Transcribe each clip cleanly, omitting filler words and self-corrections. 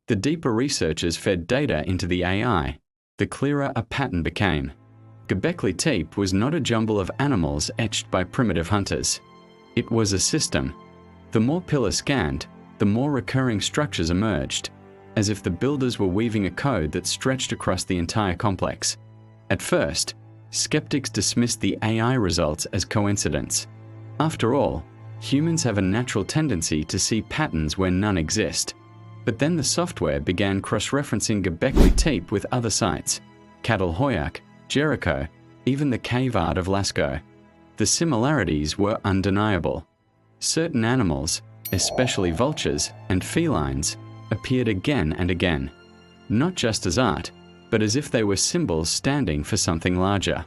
The deeper researchers fed data into the AI, the clearer a pattern became. Göbekli Tepe was not a jumble of animals etched by primitive hunters. It was a system. The more pillars scanned, the more recurring structures emerged, as if the builders were weaving a code that stretched across the entire complex. At first, skeptics dismissed the AI results as coincidence. After all, humans have a natural tendency to see patterns where none exist. But then the software began cross-referencing Göbekli Tepe with other sites, Catalhoyuk, Jericho, even the cave art of Lascaux. The similarities were undeniable. Certain animals, especially vultures and felines, appeared again and again, not just as art, but as if they were symbols standing for something larger.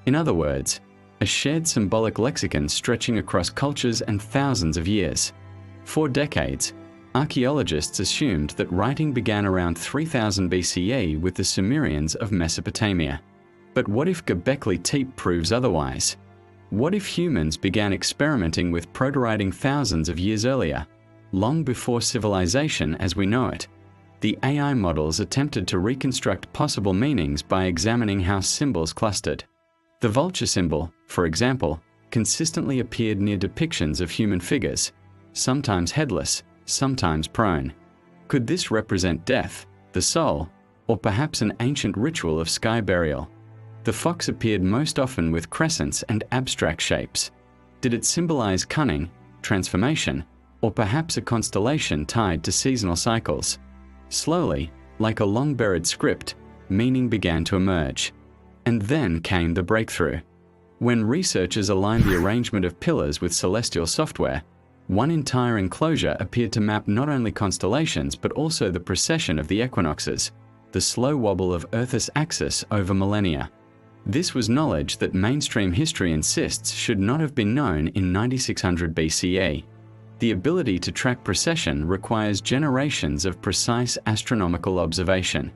In other words, a shared symbolic lexicon stretching across cultures and thousands of years. For decades, archaeologists assumed that writing began around 3000 BCE with the Sumerians of Mesopotamia. But what if Göbekli Tepe proves otherwise? What if humans began experimenting with proto-writing thousands of years earlier, long before civilization as we know it? The AI models attempted to reconstruct possible meanings by examining how symbols clustered. The vulture symbol, for example, consistently appeared near depictions of human figures, sometimes headless, sometimes prone. Could this represent death, the soul, or perhaps an ancient ritual of sky burial? The fox appeared most often with crescents and abstract shapes. Did it symbolize cunning, transformation, or perhaps a constellation tied to seasonal cycles? Slowly, like a long-buried script, meaning began to emerge. And then came the breakthrough. When researchers aligned the arrangement of pillars with celestial software, one entire enclosure appeared to map not only constellations but also the precession of the equinoxes, the slow wobble of Earth's axis over millennia. This was knowledge that mainstream history insists should not have been known in 9600 BCE. The ability to track precession requires generations of precise astronomical observation.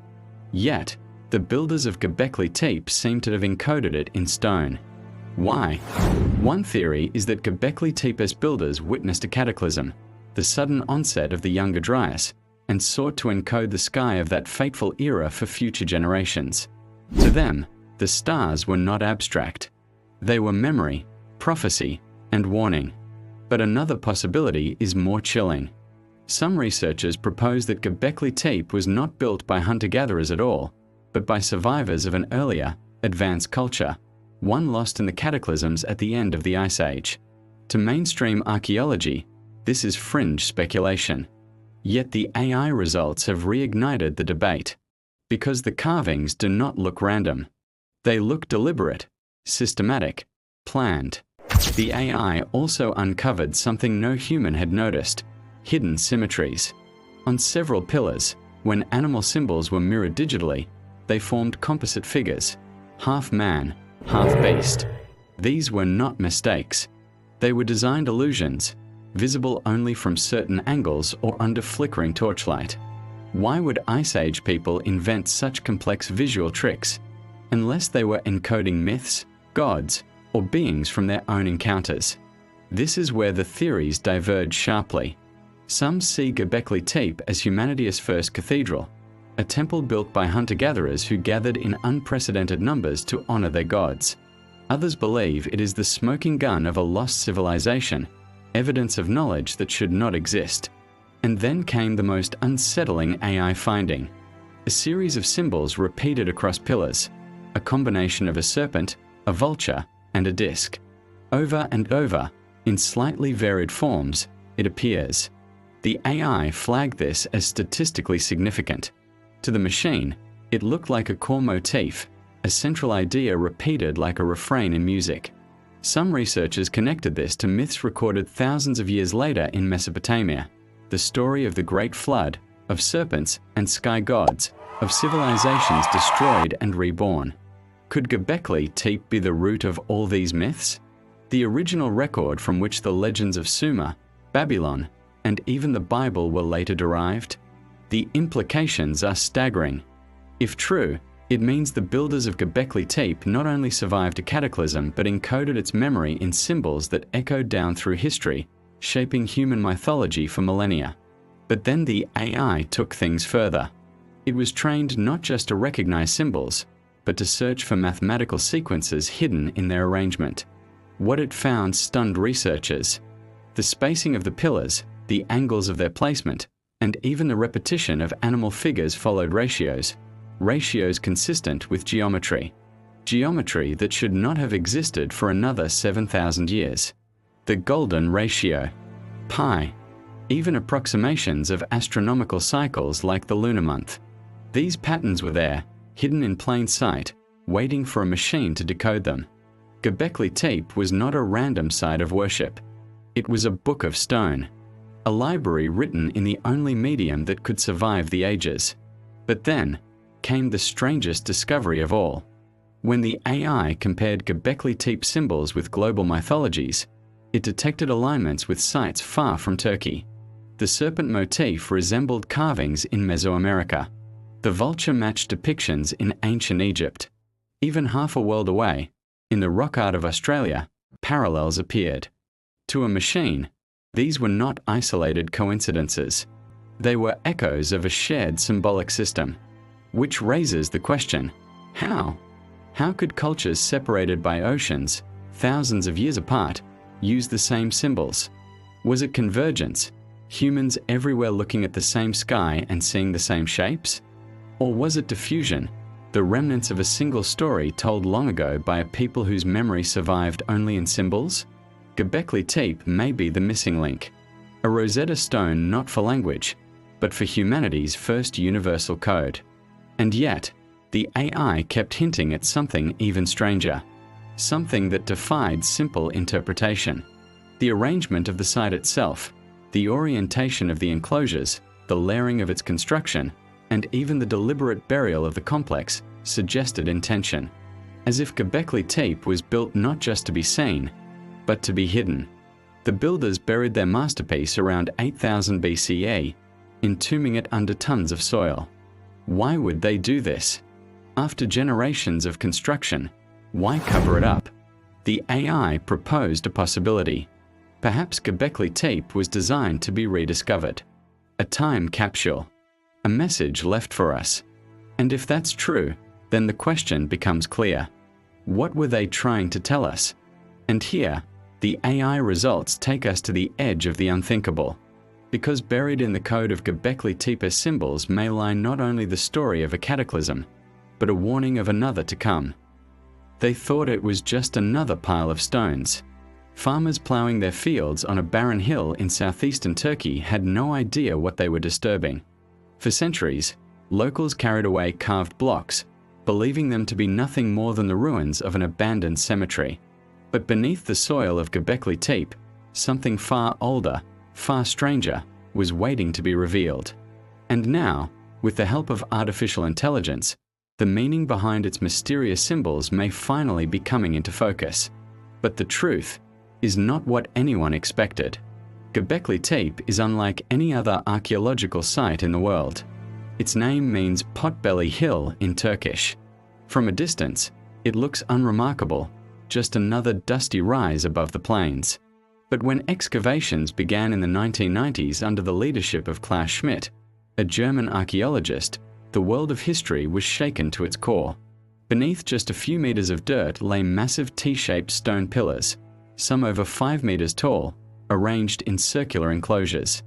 Yet, the builders of Göbekli Tepe seem to have encoded it in stone. Why? One theory is that Göbekli Tepe's builders witnessed a cataclysm, the sudden onset of the Younger Dryas, and sought to encode the sky of that fateful era for future generations. To them, the stars were not abstract. They were memory, prophecy, and warning. But another possibility is more chilling. Some researchers propose that Göbekli Tepe was not built by hunter-gatherers at all, but by survivors of an earlier, advanced culture, one lost in the cataclysms at the end of the Ice Age. To mainstream archaeology, this is fringe speculation. Yet the AI results have reignited the debate. Because the carvings do not look random. They look deliberate, systematic, planned. The AI also uncovered something no human had noticed: hidden symmetries. On several pillars, when animal symbols were mirrored digitally, they formed composite figures, half man, half beast. These were not mistakes. They were designed illusions, visible only from certain angles or under flickering torchlight. Why would Ice Age people invent such complex visual tricks? Unless they were encoding myths, gods, or beings from their own encounters. This is where the theories diverge sharply. Some see Göbekli Tepe as humanity's first cathedral, a temple built by hunter-gatherers who gathered in unprecedented numbers to honor their gods. Others believe it is the smoking gun of a lost civilization, evidence of knowledge that should not exist. And then came the most unsettling AI finding: a series of symbols repeated across pillars, a combination of a serpent, a vulture, and a disc. Over and over, in slightly varied forms, it appears. The AI flagged this as statistically significant. To the machine, it looked like a core motif, a central idea repeated like a refrain in music. Some researchers connected this to myths recorded thousands of years later in Mesopotamia, the story of the Great Flood, of serpents and sky gods, of civilizations destroyed and reborn. Could Göbekli Tepe be the root of all these myths? The original record from which the legends of Sumer, Babylon, and even the Bible were later derived? The implications are staggering. If true, it means the builders of Göbekli Tepe not only survived a cataclysm but encoded its memory in symbols that echoed down through history, shaping human mythology for millennia. But then the AI took things further. It was trained not just to recognize symbols, but to search for mathematical sequences hidden in their arrangement. What it found stunned researchers. The spacing of the pillars, the angles of their placement, and even the repetition of animal figures followed ratios consistent with geometry. Geometry that should not have existed for another 7,000 years. The golden ratio. Pi. Even approximations of astronomical cycles like the lunar month. These patterns were there, hidden in plain sight, waiting for a machine to decode them. Göbekli Tepe was not a random site of worship. It was a book of stone. A library written in the only medium that could survive the ages. But then came the strangest discovery of all. When the AI compared Göbekli Tepe symbols with global mythologies, it detected alignments with sites far from Turkey. The serpent motif resembled carvings in Mesoamerica. The vulture matched depictions in ancient Egypt. Even half a world away, in the rock art of Australia, parallels appeared. To a machine, these were not isolated coincidences. They were echoes of a shared symbolic system. Which raises the question, how? How could cultures separated by oceans, thousands of years apart, use the same symbols? Was it convergence, humans everywhere looking at the same sky and seeing the same shapes? Or was it diffusion, the remnants of a single story told long ago by a people whose memory survived only in symbols? Göbekli Tepe may be the missing link, a Rosetta Stone not for language, but for humanity's first universal code. And yet, the AI kept hinting at something even stranger, something that defied simple interpretation. The arrangement of the site itself, the orientation of the enclosures, the layering of its construction, and even the deliberate burial of the complex suggested intention, as if Göbekli Tepe was built not just to be seen, but to be hidden. The builders buried their masterpiece around 8000 BCE, entombing it under tons of soil. Why would they do this? After generations of construction, why cover it up? The AI proposed a possibility. Perhaps Göbekli Tepe was designed to be rediscovered. A time capsule. A message left for us. And if that's true, then the question becomes clear. What were they trying to tell us? And here, the AI results take us to the edge of the unthinkable. Because buried in the code of Göbekli Tepe symbols may lie not only the story of a cataclysm, but a warning of another to come. They thought it was just another pile of stones. Farmers ploughing their fields on a barren hill in southeastern Turkey had no idea what they were disturbing. For centuries, locals carried away carved blocks, believing them to be nothing more than the ruins of an abandoned cemetery. But beneath the soil of Göbekli Tepe, something far older, far stranger, was waiting to be revealed. And now, with the help of artificial intelligence, the meaning behind its mysterious symbols may finally be coming into focus. But the truth is not what anyone expected. Göbekli Tepe is unlike any other archaeological site in the world. Its name means potbelly hill in Turkish. From a distance, it looks unremarkable, just another dusty rise above the plains. But when excavations began in the 1990s under the leadership of Klaus Schmidt, a German archaeologist, the world of history was shaken to its core. Beneath just a few meters of dirt lay massive T-shaped stone pillars, some over 5 meters tall, arranged in circular enclosures.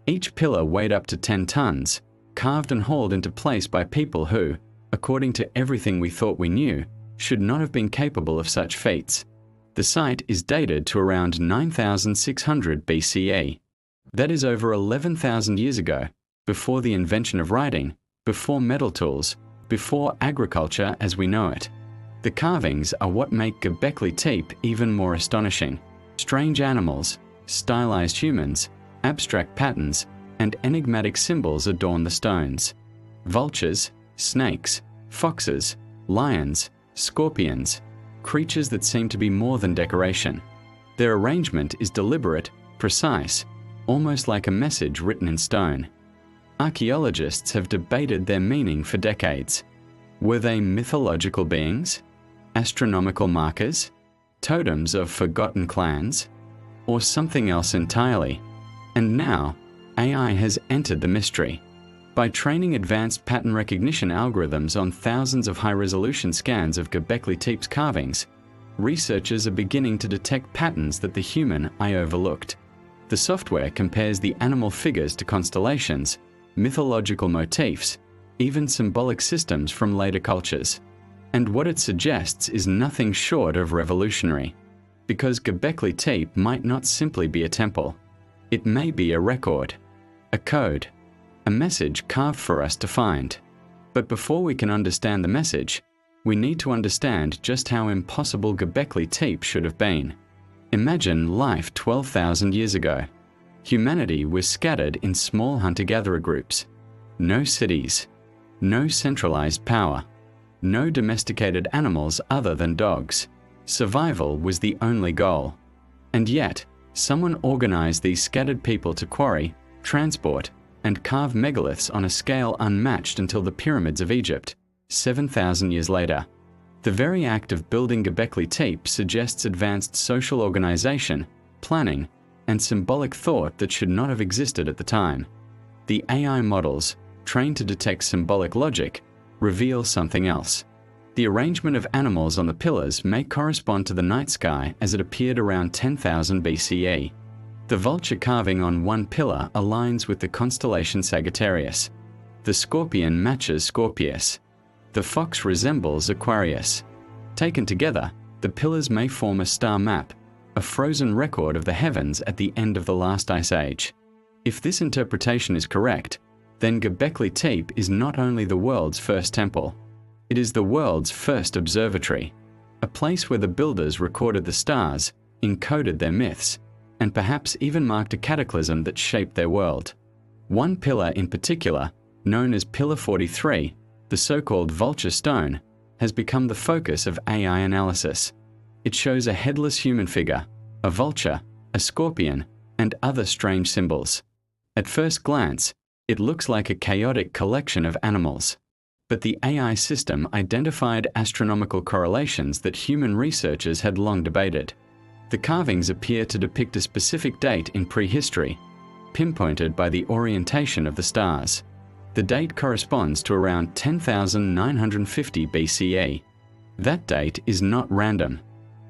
Each pillar weighed up to 10 tons, carved and hauled into place by people who, according to everything we thought we knew, should not have been capable of such feats. The site is dated to around 9600 BCE. That is over 11,000 years ago, before the invention of writing, before metal tools, before agriculture as we know it. The carvings are what make Göbekli Tepe even more astonishing. Strange animals, stylized humans, abstract patterns, and enigmatic symbols adorn the stones. Vultures, snakes, foxes, lions, scorpions, creatures that seem to be more than decoration. Their arrangement is deliberate, precise, almost like a message written in stone. Archaeologists have debated their meaning for decades. Were they mythological beings? Astronomical markers? Totems of forgotten clans? Or something else entirely? And now, AI has entered the mystery. By training advanced pattern recognition algorithms on thousands of high-resolution scans of Göbekli Tepe's carvings, researchers are beginning to detect patterns that the human eye overlooked. The software compares the animal figures to constellations, mythological motifs, even symbolic systems from later cultures. And what it suggests is nothing short of revolutionary. Because Göbekli Tepe might not simply be a temple. It may be a record, a code, a message carved for us to find. But before we can understand the message, we need to understand just how impossible Göbekli Tepe should have been. Imagine life 12,000 years ago. Humanity was scattered in small hunter-gatherer groups. No cities, no centralized power, no domesticated animals other than dogs. Survival was the only goal. And yet, someone organized these scattered people to quarry, transport, and carve megaliths on a scale unmatched until the pyramids of Egypt, 7,000 years later. The very act of building Göbekli Tepe suggests advanced social organization, planning, and symbolic thought that should not have existed at the time. The AI models, trained to detect symbolic logic, reveal something else. The arrangement of animals on the pillars may correspond to the night sky as it appeared around 10,000 BCE. The vulture carving on one pillar aligns with the constellation Sagittarius. The scorpion matches Scorpius. The fox resembles Aquarius. Taken together, the pillars may form a star map, a frozen record of the heavens at the end of the last ice age. If this interpretation is correct, then Göbekli Tepe is not only the world's first temple, it is the world's first observatory, a place where the builders recorded the stars, encoded their myths, and perhaps even marked a cataclysm that shaped their world. One pillar in particular, known as Pillar 43, the so-called vulture stone, has become the focus of AI analysis. It shows a headless human figure, a vulture, a scorpion, and other strange symbols. At first glance, it looks like a chaotic collection of animals. But the AI system identified astronomical correlations that human researchers had long debated. The carvings appear to depict a specific date in prehistory, pinpointed by the orientation of the stars. The date corresponds to around 10,950 BCE. That date is not random.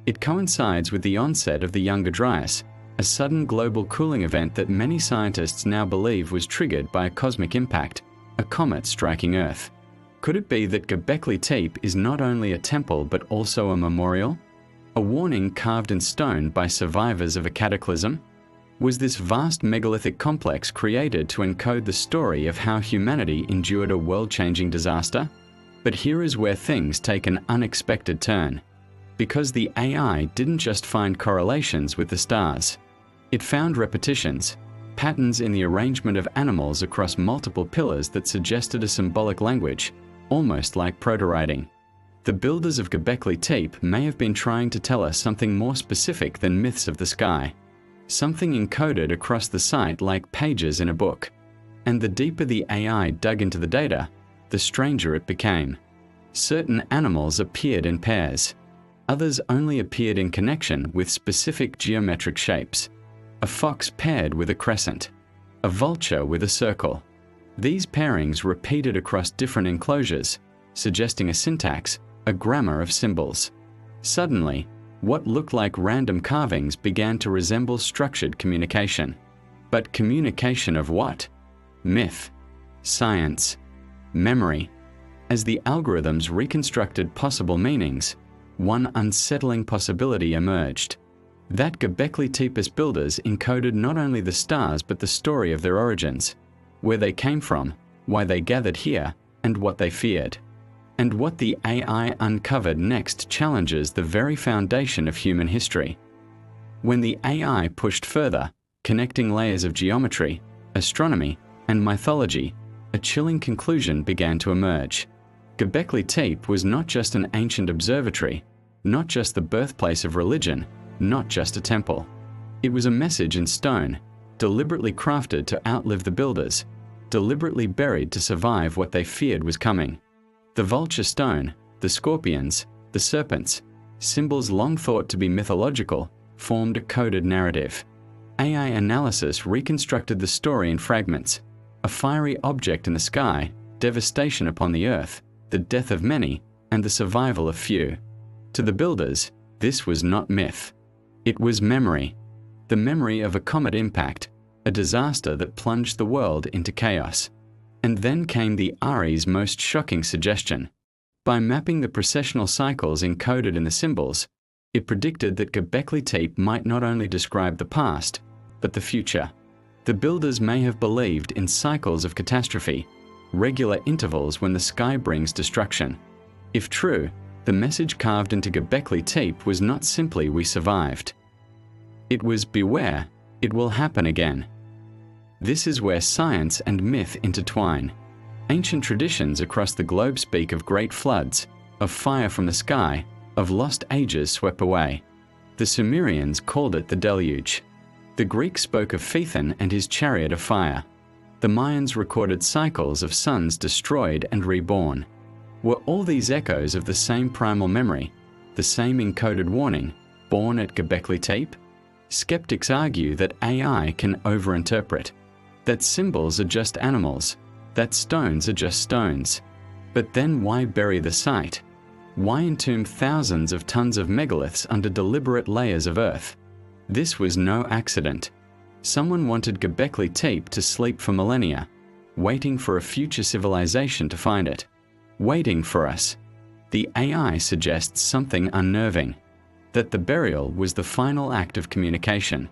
It coincides with the onset of the Younger Dryas, a sudden global cooling event that many scientists now believe was triggered by a cosmic impact, a comet striking Earth. Could it be that Göbekli Tepe is not only a temple but also a memorial? A warning carved in stone by survivors of a cataclysm? Was this vast megalithic complex created to encode the story of how humanity endured a world-changing disaster? But here is where things take an unexpected turn. Because the AI didn't just find correlations with the stars. It found repetitions, patterns in the arrangement of animals across multiple pillars that suggested a symbolic language, almost like proto-writing. The builders of Göbekli Tepe may have been trying to tell us something more specific than myths of the sky. Something encoded across the site like pages in a book. And the deeper the AI dug into the data, the stranger it became. Certain animals appeared in pairs. Others only appeared in connection with specific geometric shapes. A fox paired with a crescent. A vulture with a circle. These pairings repeated across different enclosures, suggesting a syntax, a grammar of symbols. Suddenly, what looked like random carvings began to resemble structured communication. But communication of what? Myth, science, memory. As the algorithms reconstructed possible meanings, one unsettling possibility emerged. That Göbekli Tepe's builders encoded not only the stars but the story of their origins, where they came from, why they gathered here, and what they feared. And what the AI uncovered next challenges the very foundation of human history. When the AI pushed further, connecting layers of geometry, astronomy, and mythology, a chilling conclusion began to emerge. Göbekli Tepe was not just an ancient observatory, not just the birthplace of religion, not just a temple. It was a message in stone, deliberately crafted to outlive the builders, deliberately buried to survive what they feared was coming. The vulture stone, the scorpions, the serpents, symbols long thought to be mythological, formed a coded narrative. AI analysis reconstructed the story in fragments: a fiery object in the sky, devastation upon the earth, the death of many, and the survival of few. To the builders, this was not myth. It was memory. The memory of a comet impact, a disaster that plunged the world into chaos. And then came the Ari's most shocking suggestion. By mapping the precessional cycles encoded in the symbols, it predicted that Göbekli Tepe might not only describe the past, but the future. The builders may have believed in cycles of catastrophe, regular intervals when the sky brings destruction. If true, the message carved into Göbekli Tepe was not simply "we survived." It was "beware, it will happen again." This is where science and myth intertwine. Ancient traditions across the globe speak of great floods, of fire from the sky, of lost ages swept away. The Sumerians called it the deluge. The Greeks spoke of Phaethon and his chariot of fire. The Mayans recorded cycles of suns destroyed and reborn. Were all these echoes of the same primal memory, the same encoded warning, born at Göbekli Tepe? Skeptics argue that AI can overinterpret, that symbols are just animals, that stones are just stones. But then why bury the site? Why entomb thousands of tons of megaliths under deliberate layers of earth? This was no accident. Someone wanted Göbekli Tepe to sleep for millennia, waiting for a future civilization to find it. Waiting for us. The AI suggests something unnerving, that the burial was the final act of communication,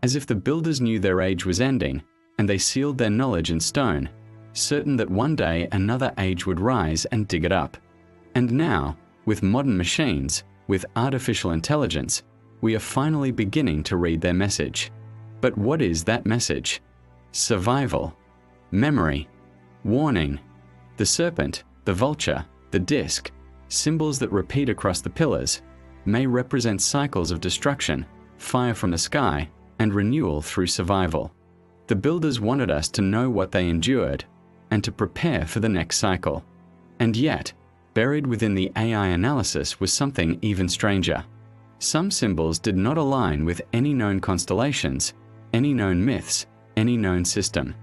as if the builders knew their age was ending, and they sealed their knowledge in stone, certain that one day another age would rise and dig it up. And now, with modern machines, with artificial intelligence, we are finally beginning to read their message. But what is that message? Survival, memory, warning. The serpent, the vulture, the disc, symbols that repeat across the pillars, may represent cycles of destruction, fire from the sky, and renewal through survival. The builders wanted us to know what they endured and to prepare for the next cycle. And yet, buried within the AI analysis was something even stranger. Some symbols did not align with any known constellations, any known myths, any known system.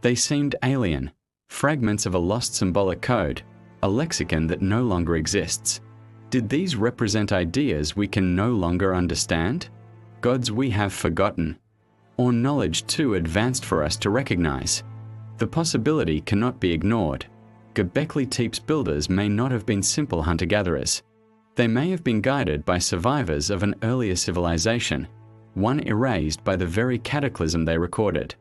They seemed alien, fragments of a lost symbolic code, a lexicon that no longer exists. Did these represent ideas we can no longer understand? Gods we have forgotten? Or knowledge too advanced for us to recognize? The possibility cannot be ignored. Göbekli Tepe's builders may not have been simple hunter-gatherers. They may have been guided by survivors of an earlier civilization, one erased by the very cataclysm they recorded.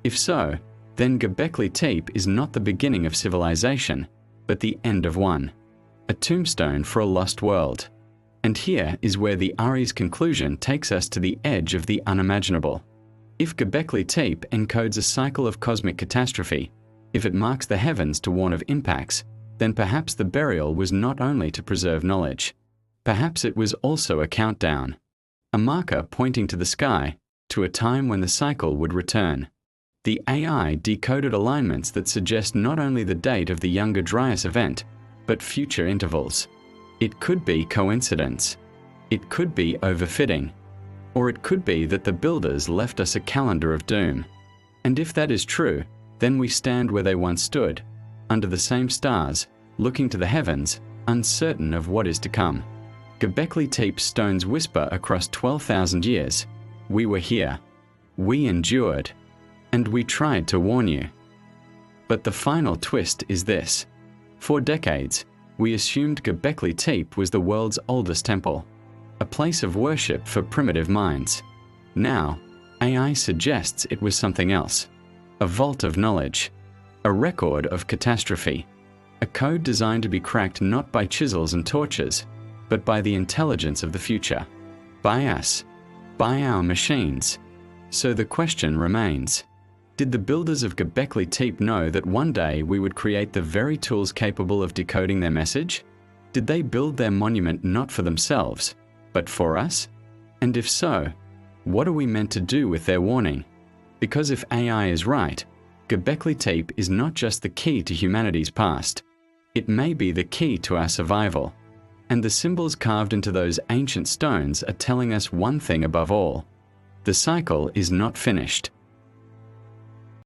If so, then Göbekli Tepe is not the beginning of civilization, but the end of one. A tombstone for a lost world. And here is where the Ari's conclusion takes us to the edge of the unimaginable. If Göbekli Tepe encodes a cycle of cosmic catastrophe, if it marks the heavens to warn of impacts, then perhaps the burial was not only to preserve knowledge. Perhaps it was also a countdown. A marker pointing to the sky, to a time when the cycle would return. The AI decoded alignments that suggest not only the date of the Younger Dryas event, but future intervals. It could be coincidence. It could be overfitting. Or it could be that the builders left us a calendar of doom. And if that is true, then we stand where they once stood, under the same stars, looking to the heavens, uncertain of what is to come. Göbekli Tepe's stones whisper across 12,000 years. We were here. We endured. And we tried to warn you. But the final twist is this. For decades, we assumed Göbekli Tepe was the world's oldest temple, a place of worship for primitive minds. Now, AI suggests it was something else. A vault of knowledge, a record of catastrophe, a code designed to be cracked not by chisels and torches, but by the intelligence of the future, by us, by our machines. So the question remains, did the builders of Göbekli Tepe know that one day we would create the very tools capable of decoding their message? Did they build their monument not for themselves, but for us? And if so, what are we meant to do with their warning? Because if AI is right, Göbekli Tepe is not just the key to humanity's past. It may be the key to our survival. And the symbols carved into those ancient stones are telling us one thing above all. The cycle is not finished.